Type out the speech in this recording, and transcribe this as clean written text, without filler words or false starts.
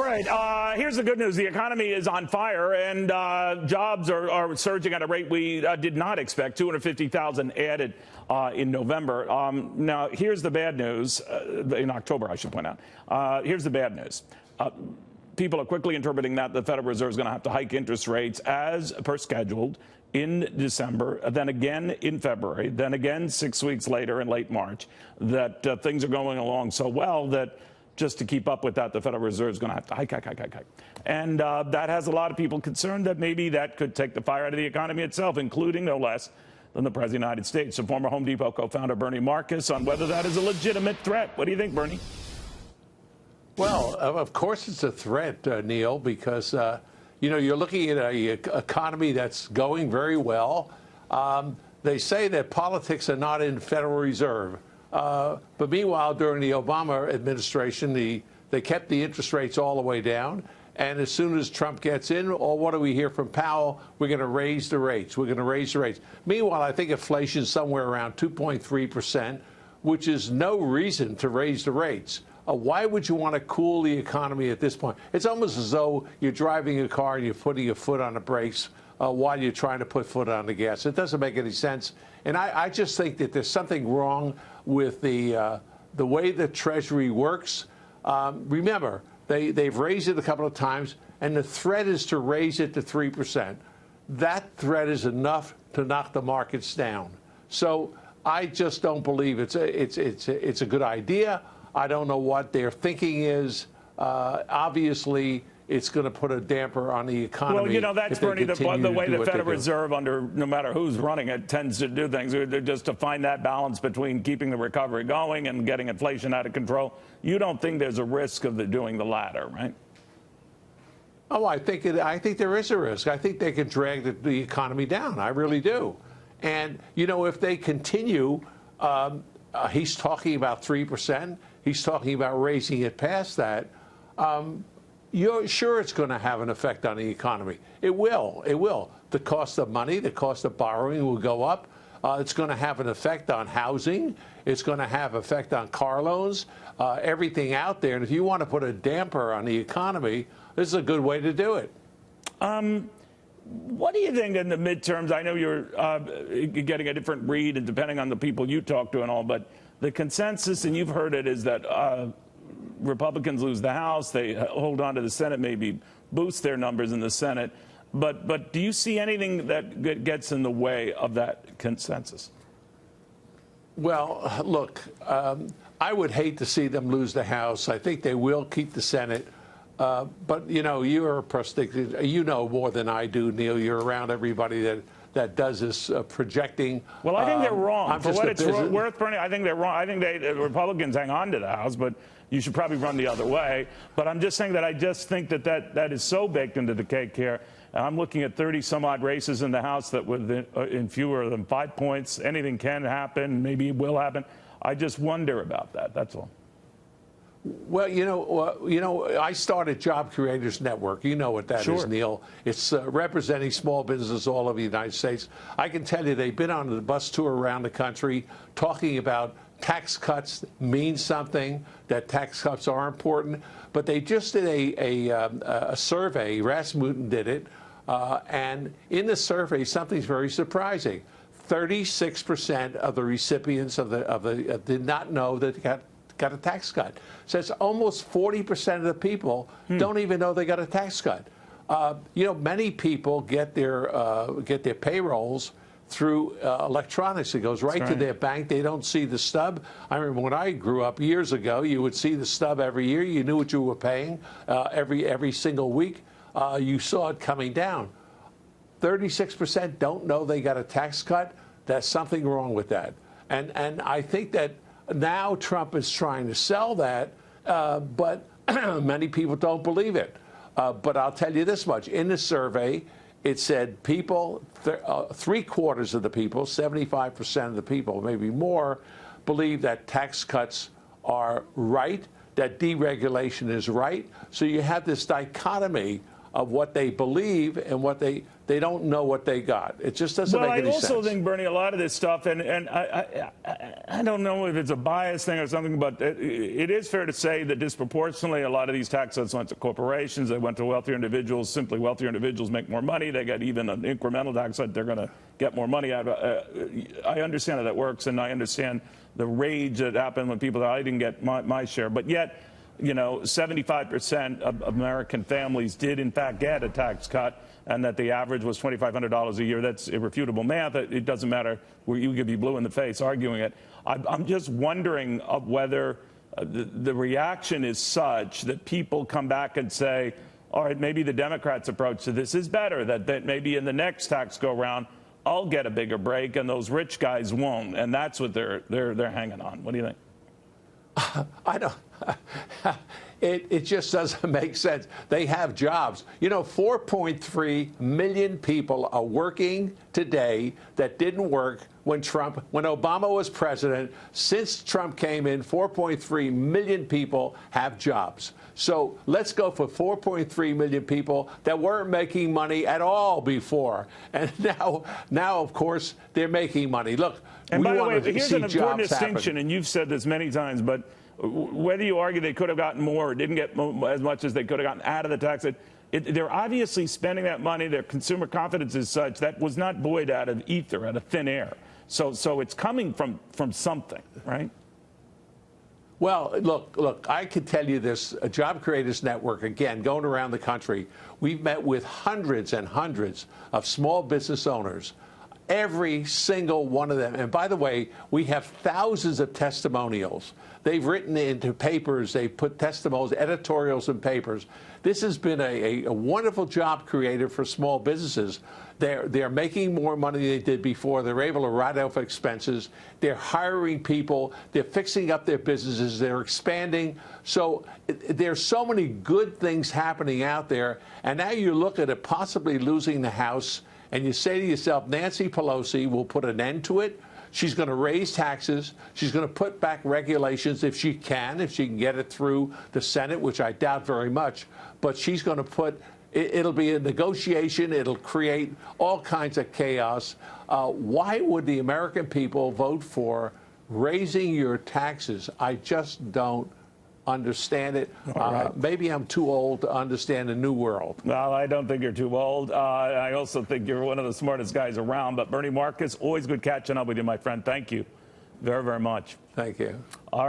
right, here's the good news. The economy is on fire, and jobs are surging at a rate we did not expect. 250,000 added in November. Now, here's the bad news. In October, I should point out. Here's the bad news. People are quickly interpreting that the Federal Reserve is going to have to hike interest rates as per scheduled in December, then again in February, then again 6 weeks later in late March, that things are going along so well that just to keep up with that, the Federal Reserve is going to have to hike. And that has a lot of people concerned that maybe that could take the fire out of the economy itself, including no less than the President of the United States. So former Home Depot co-founder Bernie Marcus on whether that is a legitimate threat. What do you think, Bernie? Well, of course it's a threat, Neil, because, you're looking at an economy that's going very well. They say that politics are not in Federal Reserve. But meanwhile, during the Obama administration, they kept the interest rates all the way down. And as soon as Trump gets in, what do we hear from Powell? We're going to raise the rates. We're going to raise the rates. Meanwhile, I think inflation is somewhere around 2.3%, which is no reason to raise the rates. Why would you want to cool the economy at this point? It's almost as though you're driving a car and you're putting your foot on the brakes while you're trying to put foot on the gas. It doesn't make any sense. And I just think that there's something wrong with the way the Treasury works. Remember, they've raised it a couple of times, and the threat is to raise it to 3%. That threat is enough to knock the markets down. So I just don't believe it's a good idea. I don't know what their thinking is. Obviously, it's going to put a damper on the economy. Well, that's, Bernie, the way the Federal Reserve, under no matter who's running it, tends to do things. They're just to find that balance between keeping the recovery going and getting inflation out of control. You don't think there's a risk of doing the latter, right? Oh, I think there is a risk. I think they can drag the economy down. I really do. And, if they continue, he's talking about 3%. He's talking about raising it past that. You're sure it's going to have an effect on the economy. It will. It will. The cost of money, the cost of borrowing will go up. It's going to have an effect on housing. It's going to have an effect on car loans, everything out there. And if you want to put a damper on the economy, this is a good way to do it. What do you think in the midterms? I know you're getting a different read, and depending on the people you talk to and all, but the consensus, and you've heard it, is that Republicans lose the House, they hold on to the Senate, maybe boost their numbers in the Senate. But do you see anything that gets in the way of that consensus? Well, look, I would hate to see them lose the House. I think they will keep the Senate. But, you're a prospective, more than I do, Neil. You're around everybody that does this projecting. Well, I think they're wrong. For what it's worth, Bernie, I think they're wrong. I think the Republicans hang on to the House, but you should probably run the other way. But I'm just saying that I just think that is so baked into the cake here. I'm looking at 30-some-odd races in the House that were in fewer than 5 points. Anything can happen, maybe will happen. I just wonder about that. That's all. Well, I started Job Creators Network. You know what that is, Neil. It's representing small businesses all over the United States. I can tell you they've been on the bus tour around the country talking about tax cuts mean something, that tax cuts are important. But they just did a survey. Rasmussen did it. And in the survey, something's very surprising. 36% of the recipients did not know that they got a tax cut. So it's almost 40% of the people don't even know they got a tax cut. Many people get their payrolls through electronics. It goes right to their bank. They don't see the stub. I remember when I grew up years ago, you would see the stub every year. You knew what you were paying every single week. You saw it coming down. 36% don't know they got a tax cut. There's something wrong with that. And I think that now Trump is trying to sell that, but many people don't believe it. But I'll tell you this much. In the survey, it said people, 3/4 of the people, 75% of the people, maybe more, believe that tax cuts are right, that deregulation is right. So you have this dichotomy of what they believe and what they don't know what they got. It just doesn't make any sense. Well, I also think, Bernie, a lot of this stuff, and I don't know if it's a bias thing or something, but it is fair to say that disproportionately a lot of these tax cuts went to corporations. They went to wealthier individuals. Simply wealthier individuals make more money. They get even an incremental tax cut. They're going to get more money out of it. I understand how that works, and I understand the rage that happened when people thought I didn't get my share. But yet, 75% of American families did, in fact, get a tax cut, and that the average was $2,500 a year. That's irrefutable math. It doesn't matter where you could be blue in the face arguing it. I'm just wondering whether the reaction is such that people come back and say, all right, maybe the Democrats' approach to this is better, that maybe in the next tax go-round, I'll get a bigger break, and those rich guys won't. And that's what they're hanging on. What do you think? I don't. It just doesn't make sense. They have jobs. 4.3 million people are working today that didn't work when Obama was president. Since Trump came in, 4.3 million people have jobs. So let's go for 4.3 million people that weren't making money at all before. And now of course, they're making money. Look, and by the way, here's an important distinction, happen. And you've said this many times, but whether you argue they could have gotten more or didn't get as much as they could have gotten out of the tax, they're obviously spending that money. Their consumer confidence is such that was not buoyed out of ether, out of thin air. So it's coming from something, right? Well, look, I can tell you this, a Job Creators Network, again, going around the country, we've met with hundreds and hundreds of small business owners, every single one of them. And by the way, we have thousands of testimonials. They've written into papers, they put testimonials, editorials in papers. This has been a wonderful job creator for small businesses. They're making more money than they did before. They're able to write off expenses. They're hiring people. They're fixing up their businesses. They're expanding. So there's so many good things happening out there. And now you look at it possibly losing the House, and you say to yourself, Nancy Pelosi will put an end to it. She's going to raise taxes. She's going to put back regulations if she can get it through the Senate, which I doubt very much. But she's going to put, it'll be a negotiation. It'll create all kinds of chaos. Why would the American people vote for raising your taxes? I just don't understand it. Right. Maybe I'm too old to understand the new world. Well, I don't think you're too old. I also think you're one of the smartest guys around. But Bernie Marcus, always good catching up with you, my friend. Thank you very, very much. Thank you. All right.